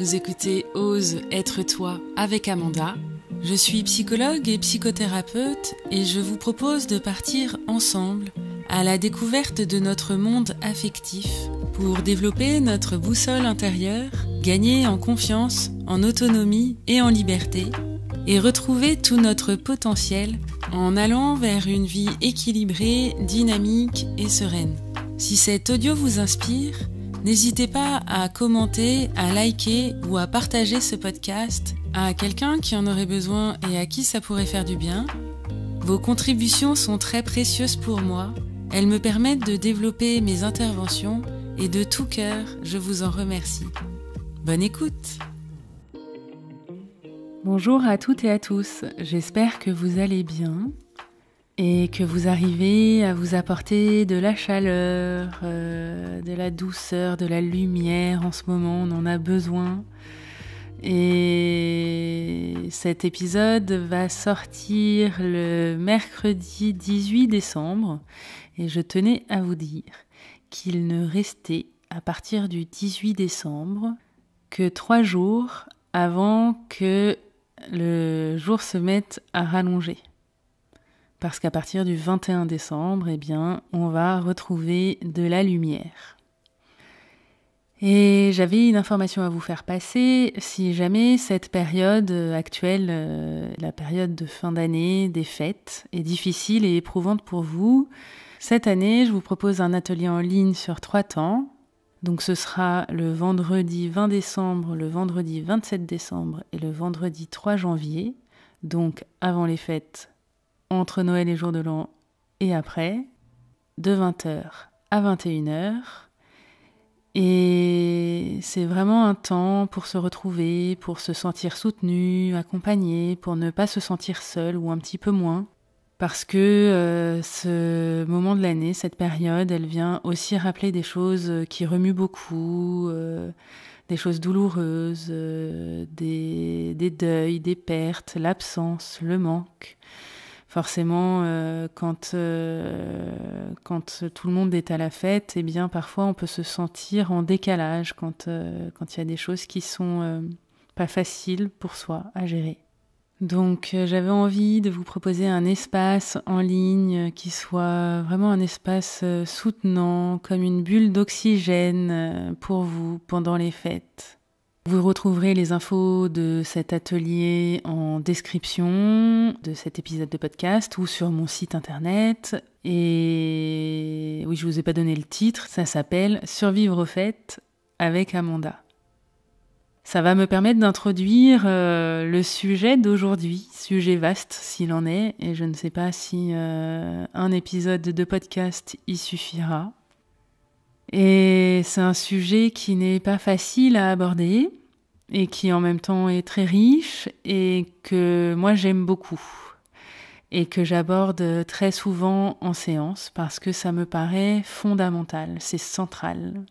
vous écoutez Ose être toi avec Amanda. Je suis psychologue et psychothérapeute et je vous propose de partir ensemble à la découverte de notre monde affectif pour développer notre boussole intérieure, gagner en confiance, en autonomie et en liberté et retrouver tout notre potentiel en allant vers une vie équilibrée, dynamique et sereine. Si cet audio vous inspire, n'hésitez pas à commenter, à liker ou à partager ce podcast à quelqu'un qui en aurait besoin et à qui ça pourrait faire du bien. Vos contributions sont très précieuses pour moi. Elles me permettent de développer mes interventions et de tout cœur, je vous en remercie. Bonne écoute! Bonjour à toutes et à tous, j'espère que vous allez bien et que vous arrivez à vous apporter de la chaleur, de la douceur, de la lumière. En ce moment, on en a besoin. Et cet épisode va sortir le mercredi 18 décembre. Et je tenais à vous dire qu'il ne restait à partir du 18 décembre que 3 jours avant que le jour se mette à rallonger. Parce qu'à partir du 21 décembre, on va retrouver de la lumière. Et j'avais une information à vous faire passer. Si jamais cette période actuelle, la période de fin d'année, des fêtes, est difficile et éprouvante pour vous, cette année, je vous propose un atelier en ligne sur 3 temps. Donc ce sera le vendredi 20 décembre, le vendredi 27 décembre et le vendredi 3 janvier. Donc avant les fêtes, entre Noël et Jour de l'An et après, de 20h à 21h. Et c'est vraiment un temps pour se retrouver, pour se sentir soutenu, accompagné, pour ne pas se sentir seul ou un petit peu moins. Parce que ce moment de l'année, cette période, elle vient aussi rappeler des choses qui remuent beaucoup, des choses douloureuses, des deuils, des pertes, l'absence, le manque. Forcément, quand tout le monde est à la fête, parfois on peut se sentir en décalage quand il y a des choses qui sont pas faciles pour soi à gérer. Donc j'avais envie de vous proposer un espace en ligne qui soit vraiment un espace soutenant, comme une bulle d'oxygène pour vous pendant les fêtes. Vous retrouverez les infos de cet atelier en description de cet épisode de podcast ou sur mon site internet. Et oui, je vous ai pas donné le titre, ça s'appelle « Survivre aux fêtes avec Amanda ». Ça va me permettre d'introduire le sujet d'aujourd'hui, sujet vaste s'il en est, et je ne sais pas si un épisode de podcast y suffira. Et c'est un sujet qui n'est pas facile à aborder et qui en même temps est très riche et que moi j'aime beaucoup et que j'aborde très souvent en séance parce que ça me paraît fondamental, c'est central.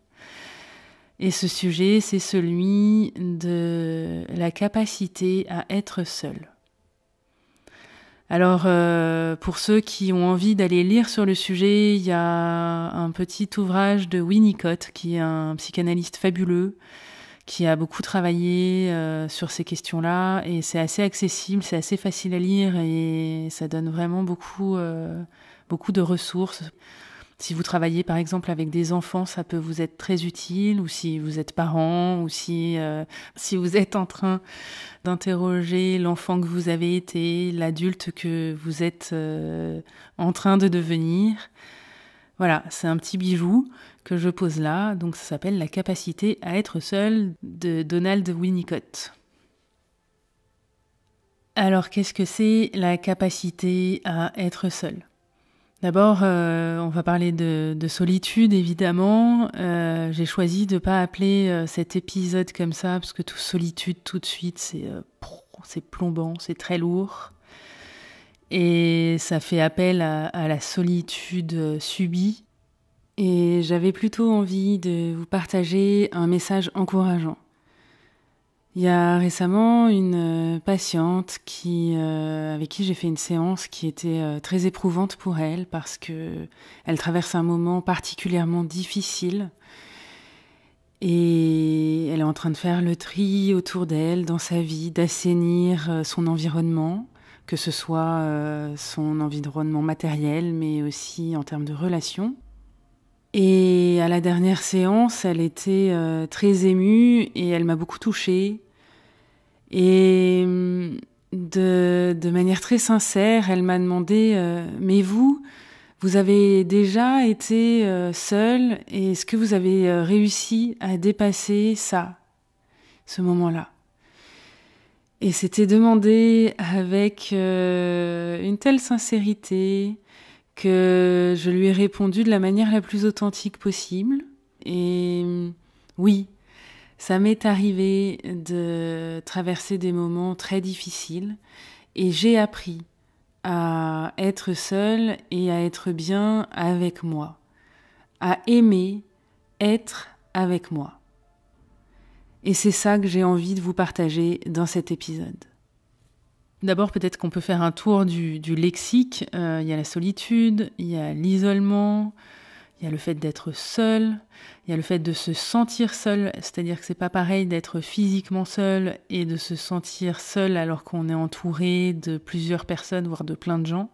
Et ce sujet, c'est celui de la capacité à être seul. Alors, pour ceux qui ont envie d'aller lire sur le sujet, il y a un petit ouvrage de Winnicott, qui est un psychanalyste fabuleux, qui a beaucoup travaillé sur ces questions-là, et c'est assez accessible, c'est assez facile à lire, et ça donne vraiment beaucoup de ressources. Si vous travaillez par exemple avec des enfants, ça peut vous être très utile, ou si vous êtes parent, ou si vous êtes en train d'interroger l'enfant que vous avez été, l'adulte que vous êtes en train de devenir. Voilà, c'est un petit bijou que je pose là, donc ça s'appelle « La capacité à être seul » de Donald Winnicott. Alors, qu'est-ce que c'est la capacité à être seul ? D'abord, on va parler de solitude, évidemment. J'ai choisi de ne pas appeler cet épisode comme ça, parce que solitude, tout de suite, c'est plombant, c'est très lourd. Et ça fait appel à la solitude subie. Et j'avais plutôt envie de vous partager un message encourageant. Il y a récemment une patiente avec qui j'ai fait une séance qui était très éprouvante pour elle parce que elle traverse un moment particulièrement difficile Et elle est en train de faire le tri autour d'elle, dans sa vie, d'assainir son environnement, que ce soit son environnement matériel, mais aussi en termes de relations. Et à la dernière séance, elle était très émue et elle m'a beaucoup touchée. Et de manière très sincère, elle m'a demandé mais vous avez déjà été seule et est-ce que vous avez réussi à dépasser ça, ce moment-là? Et c'était demandé avec une telle sincérité que je lui ai répondu de la manière la plus authentique possible. Et oui, ça m'est arrivé de traverser des moments très difficiles et j'ai appris à être seule et à être bien avec moi, à aimer être avec moi. Et c'est ça que j'ai envie de vous partager dans cet épisode. D'abord, peut-être qu'on peut faire un tour du lexique. Il y a la solitude, il y a l'isolement, il y a le fait d'être seul, il y a le fait de se sentir seul, c'est-à-dire que c'est pas pareil d'être physiquement seul et de se sentir seul alors qu'on est entouré de plusieurs personnes, voire de plein de gens.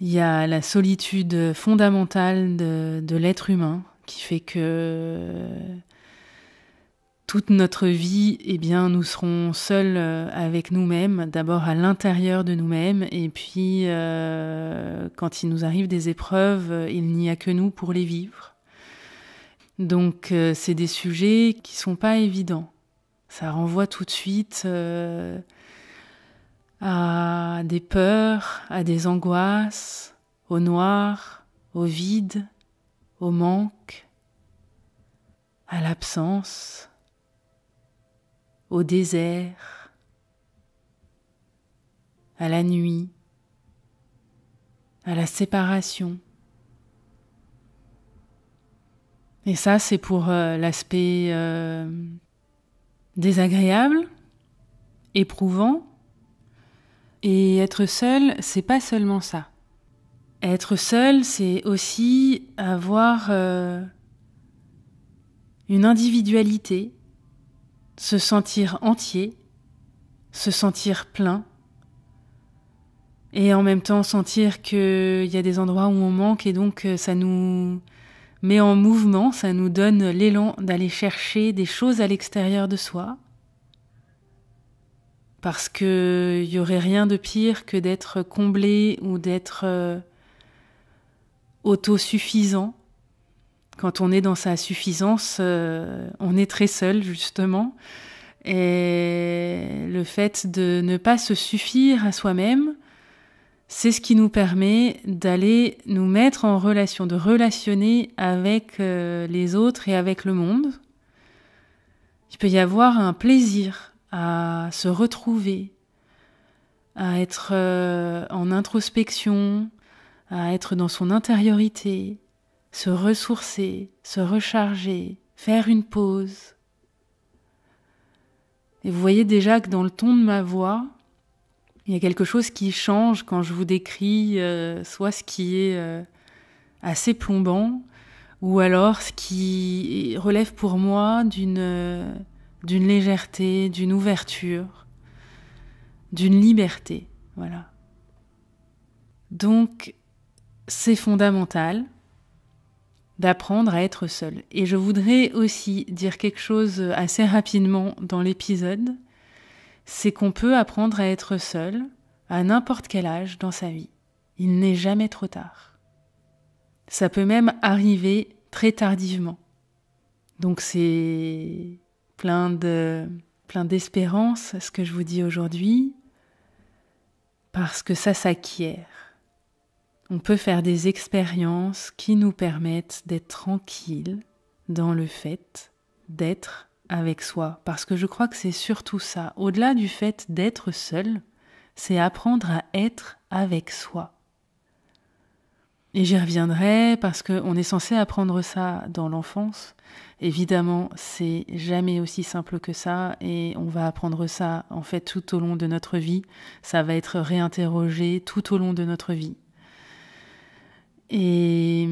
Il y a la solitude fondamentale de l'être humain qui fait que toute notre vie, eh bien, nous serons seuls avec nous-mêmes, d'abord à l'intérieur de nous-mêmes, et puis quand il nous arrive des épreuves, il n'y a que nous pour les vivre. Donc c'est des sujets qui sont pas évidents. Ça renvoie tout de suite à des peurs, à des angoisses, au noir, au vide, au manque, à l'absence, au désert, à la nuit, à la séparation. Et ça, c'est pour l'aspect désagréable, éprouvant. Et être seul, c'est pas seulement ça. Être seul, c'est aussi avoir une individualité, se sentir entier, se sentir plein, et en même temps sentir qu'il y a des endroits où on manque et donc ça nous met en mouvement, ça nous donne l'élan d'aller chercher des choses à l'extérieur de soi. Parce qu'il n'y aurait rien de pire que d'être comblé ou d'être autosuffisant. Quand on est dans sa suffisance, on est très seul justement. Et le fait de ne pas se suffire à soi-même, c'est ce qui nous permet d'aller nous mettre en relation, de relationner avec les autres et avec le monde. Il peut y avoir un plaisir à se retrouver, à être en introspection, à être dans son intériorité, se ressourcer, se recharger, faire une pause. Et vous voyez déjà que dans le ton de ma voix, il y a quelque chose qui change quand je vous décris soit ce qui est assez plombant, ou alors ce qui relève pour moi d'une légèreté, d'une ouverture, d'une liberté. Voilà. Donc, c'est fondamental d'apprendre à être seul. Et je voudrais aussi dire quelque chose assez rapidement dans l'épisode, c'est qu'on peut apprendre à être seul à n'importe quel âge dans sa vie. Il n'est jamais trop tard. Ça peut même arriver très tardivement. Donc c'est plein d'espérance ce que je vous dis aujourd'hui, parce que ça s'acquiert. On peut faire des expériences qui nous permettent d'être tranquilles dans le fait d'être avec soi. Parce que je crois que c'est surtout ça. Au-delà du fait d'être seul, c'est apprendre à être avec soi. Et j'y reviendrai parce qu'on est censé apprendre ça dans l'enfance. Évidemment, c'est jamais aussi simple que ça et on va apprendre ça en fait tout au long de notre vie. Ça va être réinterrogé tout au long de notre vie. Et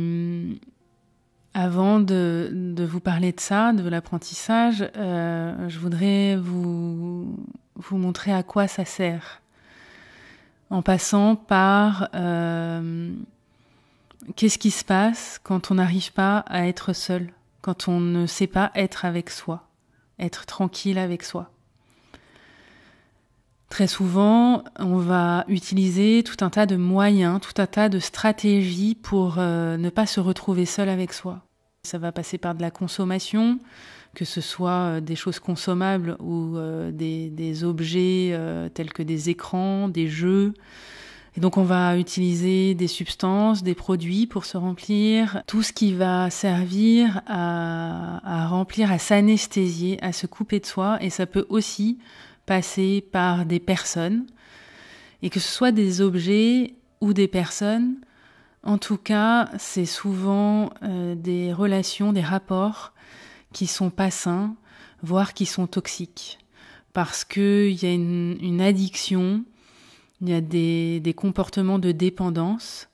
Avant de vous parler de ça, de l'apprentissage, je voudrais vous montrer à quoi ça sert. En passant par qu'est-ce qui se passe quand on n'arrive pas à être seul, quand on ne sait pas être avec soi, être tranquille avec soi. Très souvent, on va utiliser tout un tas de moyens, tout un tas de stratégies pour ne pas se retrouver seul avec soi. Ça va passer par de la consommation, que ce soit des choses consommables ou des objets tels que des écrans, des jeux. Et donc on va utiliser des substances, des produits pour se remplir, tout ce qui va servir à remplir, à s'anesthésier, à se couper de soi. Et ça peut aussi passer par des personnes, et que ce soit des objets ou des personnes, en tout cas, c'est souvent des relations, des rapports qui sont pas sains, voire qui sont toxiques, parce qu'il y a une addiction, il y a des comportements de dépendance,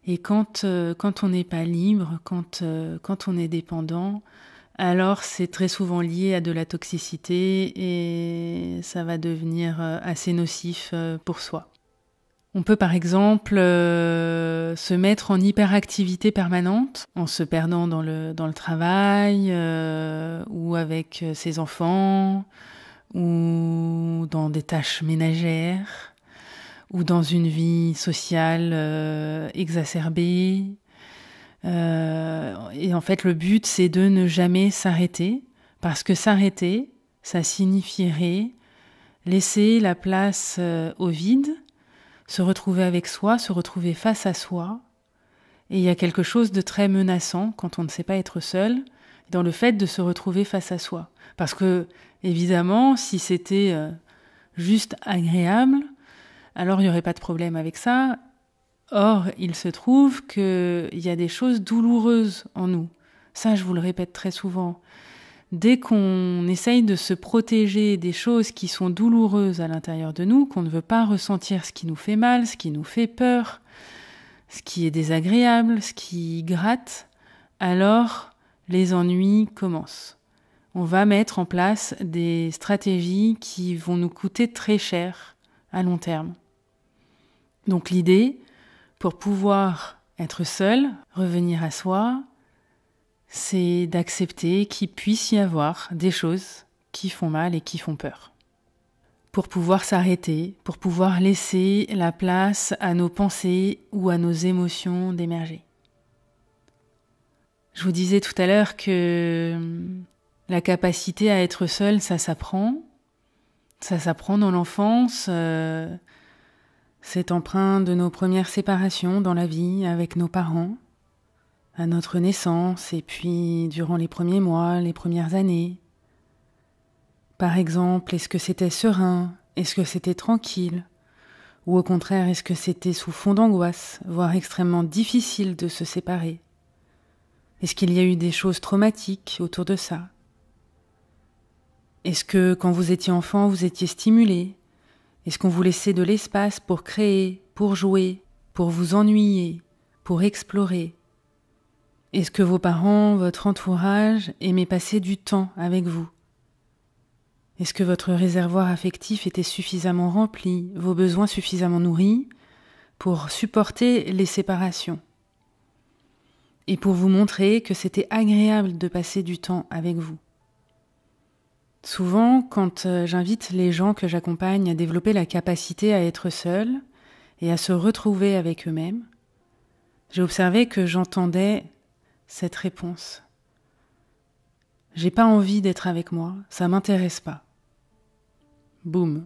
et quand on n'est pas libre, quand on est dépendant, alors c'est très souvent lié à de la toxicité et ça va devenir assez nocif pour soi. On peut par exemple se mettre en hyperactivité permanente en se perdant dans le travail ou avec ses enfants ou dans des tâches ménagères ou dans une vie sociale exacerbée. Et en fait, le but, c'est de ne jamais s'arrêter, parce que s'arrêter, ça signifierait laisser la place au vide, se retrouver avec soi, se retrouver face à soi. Et il y a quelque chose de très menaçant quand on ne sait pas être seul, dans le fait de se retrouver face à soi. Parce que, évidemment, si c'était juste agréable, alors il n'y aurait pas de problème avec ça. Or, il se trouve qu'il y a des choses douloureuses en nous. Ça, je vous le répète très souvent. Dès qu'on essaye de se protéger des choses qui sont douloureuses à l'intérieur de nous, qu'on ne veut pas ressentir ce qui nous fait mal, ce qui nous fait peur, ce qui est désagréable, ce qui gratte, alors les ennuis commencent. On va mettre en place des stratégies qui vont nous coûter très cher à long terme. Donc l'idée, pour pouvoir être seul, revenir à soi, c'est d'accepter qu'il puisse y avoir des choses qui font mal et qui font peur. Pour pouvoir s'arrêter, pour pouvoir laisser la place à nos pensées ou à nos émotions d'émerger. Je vous disais tout à l'heure que la capacité à être seul, ça s'apprend. Ça s'apprend dans l'enfance. C'est empreint de nos premières séparations dans la vie avec nos parents, à notre naissance et puis durant les premiers mois, les premières années. Par exemple, est-ce que c'était serein? Est-ce que c'était tranquille? Ou au contraire, est-ce que c'était sous fond d'angoisse, voire extrêmement difficile de se séparer? Est-ce qu'il y a eu des choses traumatiques autour de ça? Est-ce que quand vous étiez enfant, vous étiez stimulé? Est-ce qu'on vous laissait de l'espace pour créer, pour jouer, pour vous ennuyer, pour explorer? Est-ce que vos parents, votre entourage aimaient passer du temps avec vous? Est-ce que votre réservoir affectif était suffisamment rempli, vos besoins suffisamment nourris pour supporter les séparations? Et pour vous montrer que c'était agréable de passer du temps avec vous. Souvent, quand j'invite les gens que j'accompagne à développer la capacité à être seuls et à se retrouver avec eux-mêmes, j'ai observé que j'entendais cette réponse. J'ai pas envie d'être avec moi, ça m'intéresse pas. Boum.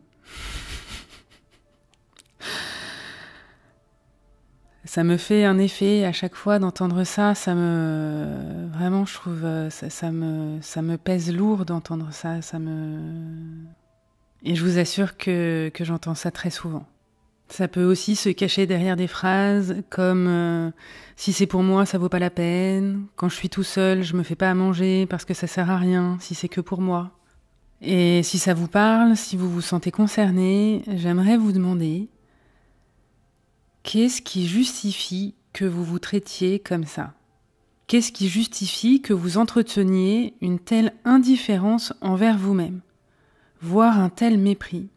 Ça me fait un effet à chaque fois d'entendre ça, vraiment je trouve ça me pèse lourd d'entendre ça, et je vous assure que j'entends ça très souvent. Ça peut aussi se cacher derrière des phrases comme si c'est pour moi, ça vaut pas la peine. Quand je suis tout seul, je me fais pas à manger parce que ça sert à rien si c'est que pour moi. Et si ça vous parle, si vous vous sentez concerné, j'aimerais vous demander qu'est-ce qui justifie que vous vous traitiez comme ça? Qu'est-ce qui justifie que vous entreteniez une telle indifférence envers vous-même, voire un tel mépris?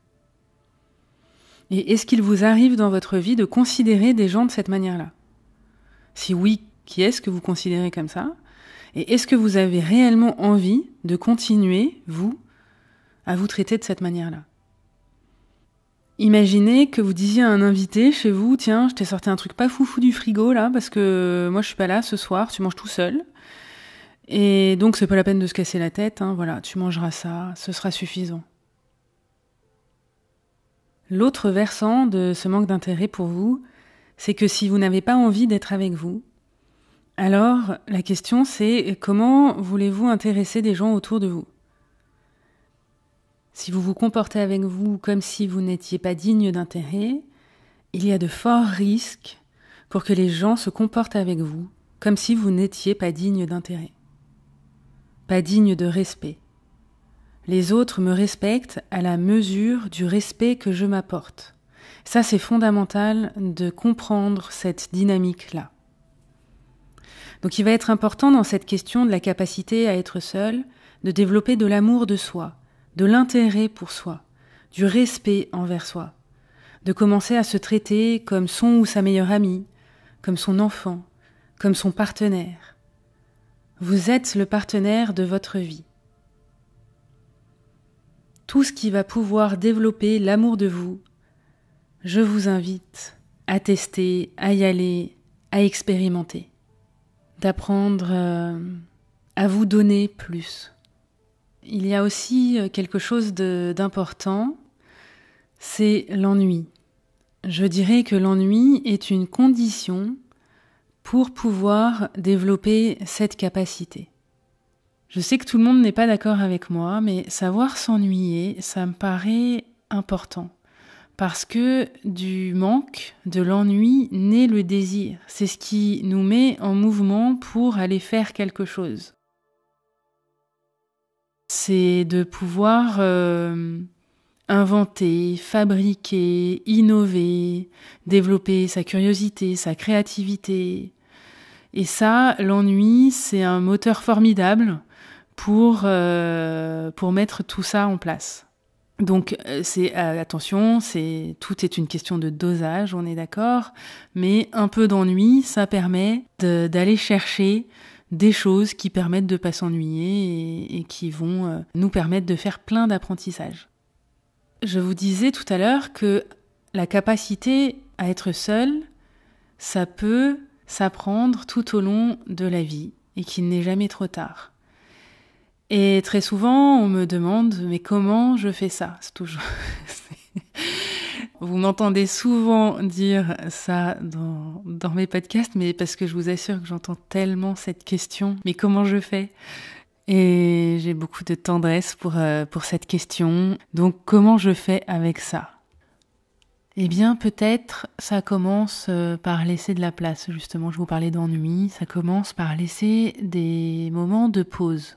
Et est-ce qu'il vous arrive dans votre vie de considérer des gens de cette manière-là? Si oui, qui est-ce que vous considérez comme ça? Et est-ce que vous avez réellement envie de continuer, vous, à vous traiter de cette manière-là? Imaginez que vous disiez à un invité chez vous, tiens, je t'ai sorti un truc pas foufou du frigo là, parce que moi je suis pas là ce soir, tu manges tout seul. Et donc c'est pas la peine de se casser la tête, voilà, tu mangeras ça, ce sera suffisant. L'autre versant de ce manque d'intérêt pour vous, c'est que si vous n'avez pas envie d'être avec vous, alors la question c'est comment voulez-vous intéresser des gens autour de vous? Si vous vous comportez avec vous comme si vous n'étiez pas digne d'intérêt, il y a de forts risques pour que les gens se comportent avec vous comme si vous n'étiez pas digne d'intérêt, pas digne de respect. Les autres me respectent à la mesure du respect que je m'apporte. Ça, c'est fondamental de comprendre cette dynamique-là. Donc il va être important dans cette question de la capacité à être seul, de développer de l'amour de soi, de l'intérêt pour soi, du respect envers soi, de commencer à se traiter comme son ou sa meilleure amie, comme son enfant, comme son partenaire. Vous êtes le partenaire de votre vie. Tout ce qui va pouvoir développer l'amour de vous, je vous invite à tester, à y aller, à expérimenter, d'apprendre à vous donner plus. Il y a aussi quelque chose d'important, c'est l'ennui. Je dirais que l'ennui est une condition pour pouvoir développer cette capacité. Je sais que tout le monde n'est pas d'accord avec moi, mais savoir s'ennuyer, ça me paraît important. Parce que du manque, de l'ennui, naît le désir. C'est ce qui nous met en mouvement pour aller faire quelque chose. C'est de pouvoir inventer, fabriquer, innover, développer sa curiosité, sa créativité. Et ça, l'ennui, c'est un moteur formidable pour mettre tout ça en place. Donc, attention, tout est une question de dosage, on est d'accord, mais un peu d'ennui, ça permet d'aller chercher des choses qui permettent de ne pas s'ennuyer et qui vont nous permettre de faire plein d'apprentissages. Je vous disais tout à l'heure que la capacité à être seul, ça peut s'apprendre tout au long de la vie et qu'il n'est jamais trop tard. Et très souvent, on me demande « mais comment je fais ça ?» C'est toujours... Vous m'entendez souvent dire ça dans mes podcasts, mais parce que je vous assure que j'entends tellement cette question « mais comment je fais ?» Et j'ai beaucoup de tendresse pour cette question. Donc, comment je fais avec ça? Eh bien, peut-être ça commence par laisser de la place. Justement, je vous parlais d'ennui. Ça commence par laisser des moments de pause,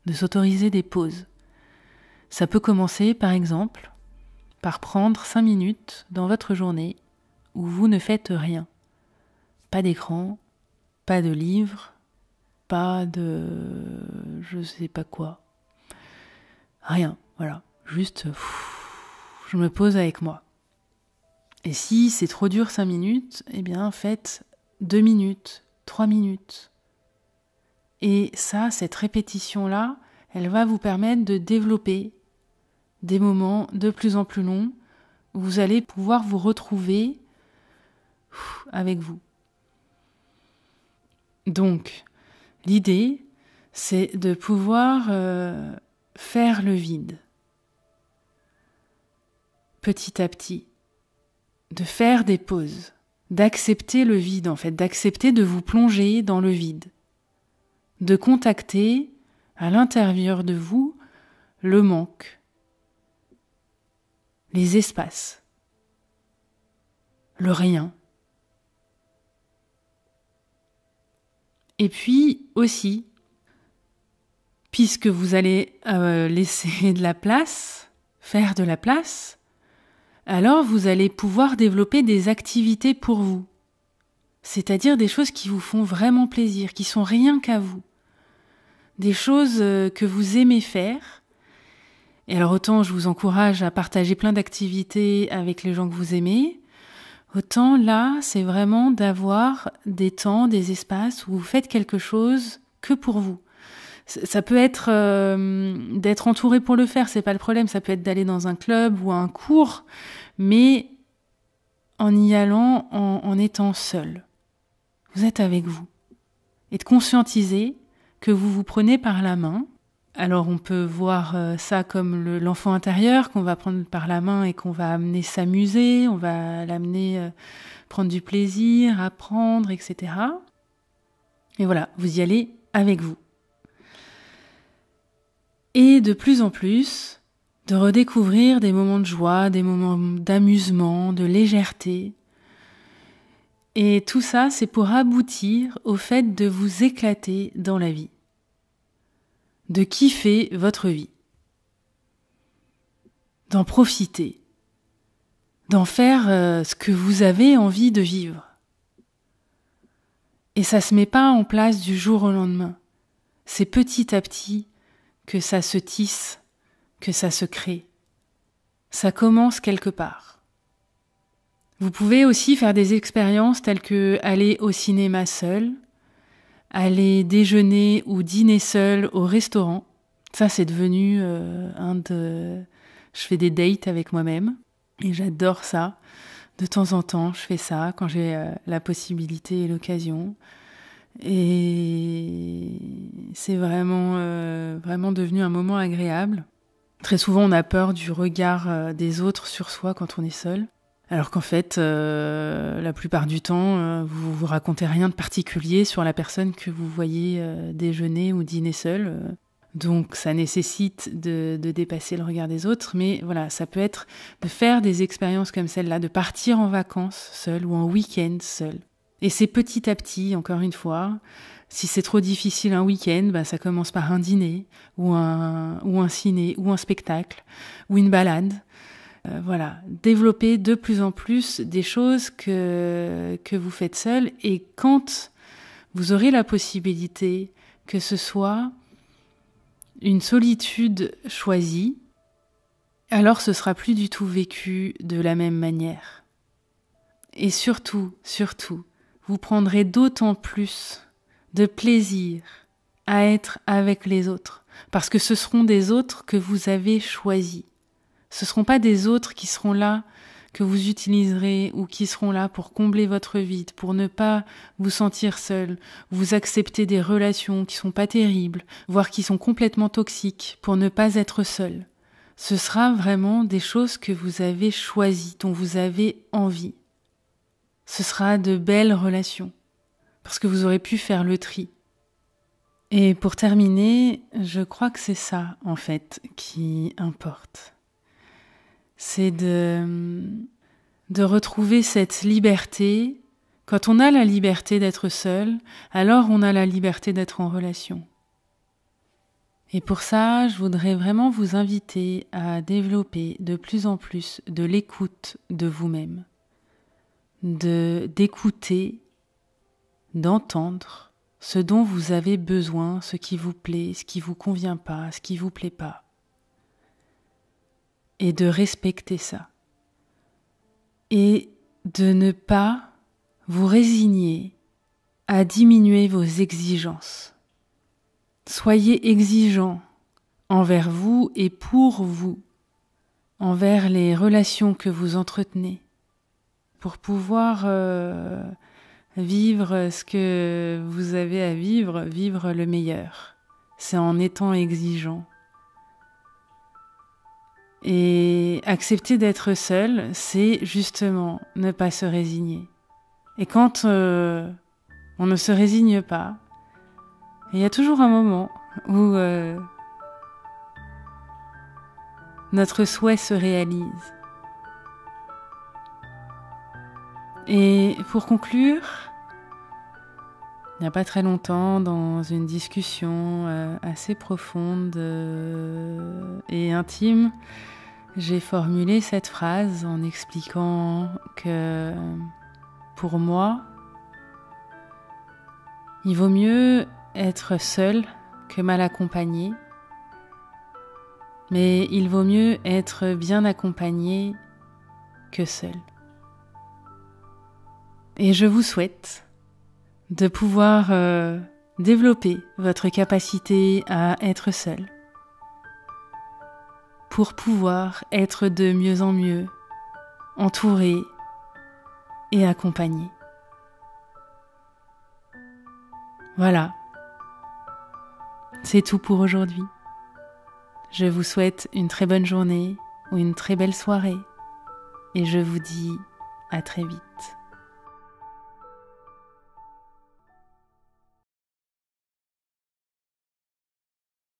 de s'autoriser des pauses. Ça peut commencer, par exemple, par prendre 5 minutes dans votre journée où vous ne faites rien. Pas d'écran, pas de livre, pas de... je sais pas quoi. Rien, voilà. Juste, je me pose avec moi. Et si c'est trop dur 5 minutes, eh bien faites 2 minutes, 3 minutes. Et ça, cette répétition-là, elle va vous permettre de développer des moments de plus en plus longs où vous allez pouvoir vous retrouver avec vous. Donc, l'idée, c'est de pouvoir faire le vide petit à petit, de faire des pauses, d'accepter le vide en fait, d'accepter de vous plonger dans le vide, de contacter à l'intérieur de vous le manque, les espaces, le rien. Et puis aussi, puisque vous allez laisser de la place, faire de la place, alors vous allez pouvoir développer des activités pour vous. c'est-à-dire des choses qui vous font vraiment plaisir, qui sont rien qu'à vous. Des choses que vous aimez faire. Et alors autant je vous encourage à partager plein d'activités avec les gens que vous aimez, autant là, c'est vraiment d'avoir des temps, des espaces où vous faites quelque chose que pour vous. Ça peut être d'être entouré pour le faire, c'est pas le problème. Ça peut être d'aller dans un club ou à un cours, mais en y allant, en étant seul. Vous êtes avec vous. Et de conscientiser que vous vous prenez par la main. Alors on peut voir ça comme l'enfant intérieur qu'on va prendre par la main et qu'on va amener s'amuser, on va l'amener prendre du plaisir, apprendre, etc. Et voilà, vous y allez avec vous. Et de plus en plus, de redécouvrir des moments de joie, des moments d'amusement, de légèreté. Et tout ça, c'est pour aboutir au fait de vous éclater dans la vie. De kiffer votre vie. D'en profiter. D'en faire ce que vous avez envie de vivre. Et ça se met pas en place du jour au lendemain. C'est petit à petit que ça se tisse, que ça se crée. Ça commence quelque part. Vous pouvez aussi faire des expériences telles que aller au cinéma seul, aller déjeuner ou dîner seul au restaurant. Ça, c'est devenu Je fais des dates avec moi-même et j'adore ça. De temps en temps, je fais ça quand j'ai la possibilité et l'occasion. Et c'est vraiment devenu un moment agréable. Très souvent, on a peur du regard des autres sur soi quand on est seul. Alors qu'en fait, la plupart du temps, vous vous racontez rien de particulier sur la personne que vous voyez déjeuner ou dîner seul. Donc ça nécessite de dépasser le regard des autres. Mais voilà, ça peut être de faire des expériences comme celle-là, de partir en vacances seul ou en week-end seul. Et c'est petit à petit, encore une fois. Si c'est trop difficile un week-end, ça commence par un dîner, ou un ciné, ou un spectacle, ou une balade. Voilà, développer de plus en plus des choses que vous faites seul. Et quand vous aurez la possibilité que ce soit une solitude choisie, alors ce sera plus du tout vécu de la même manière. Et surtout, vous prendrez d'autant plus de plaisir à être avec les autres, parce que ce seront des autres que vous avez choisis. Ce ne seront pas des autres qui seront là, que vous utiliserez ou qui seront là pour combler votre vide, pour ne pas vous sentir seul, vous accepter des relations qui sont pas terribles, voire qui sont complètement toxiques, pour ne pas être seul. Ce sera vraiment des choses que vous avez choisies, dont vous avez envie. Ce sera de belles relations, parce que vous aurez pu faire le tri. Et pour terminer, je crois que c'est ça, en fait, qui importe. C'est de retrouver cette liberté. Quand on a la liberté d'être seul, alors on a la liberté d'être en relation. Et pour ça, je voudrais vraiment vous inviter à développer de plus en plus de l'écoute de vous-même. D'écouter, d'entendre ce dont vous avez besoin, ce qui vous plaît, ce qui vous convient pas, ce qui vous plaît pas. Et de respecter ça. Et de ne pas vous résigner à diminuer vos exigences. Soyez exigeants envers vous et pour vous, envers les relations que vous entretenez, pour pouvoir vivre ce que vous avez à vivre le meilleur. C'est en étant exigeant. Et accepter d'être seul, c'est justement ne pas se résigner. Et quand on ne se résigne pas, il y a toujours un moment où notre souhait se réalise. Et pour conclure, il n'y a pas très longtemps, dans une discussion assez profonde et intime, j'ai formulé cette phrase en expliquant que pour moi, Il vaut mieux être seul que mal accompagné, mais il vaut mieux être bien accompagné que seul. Et je vous souhaite de pouvoir développer votre capacité à être seul pour pouvoir être de mieux en mieux entouré et accompagné. Voilà, c'est tout pour aujourd'hui. Je vous souhaite une très bonne journée ou une très belle soirée et je vous dis à très vite.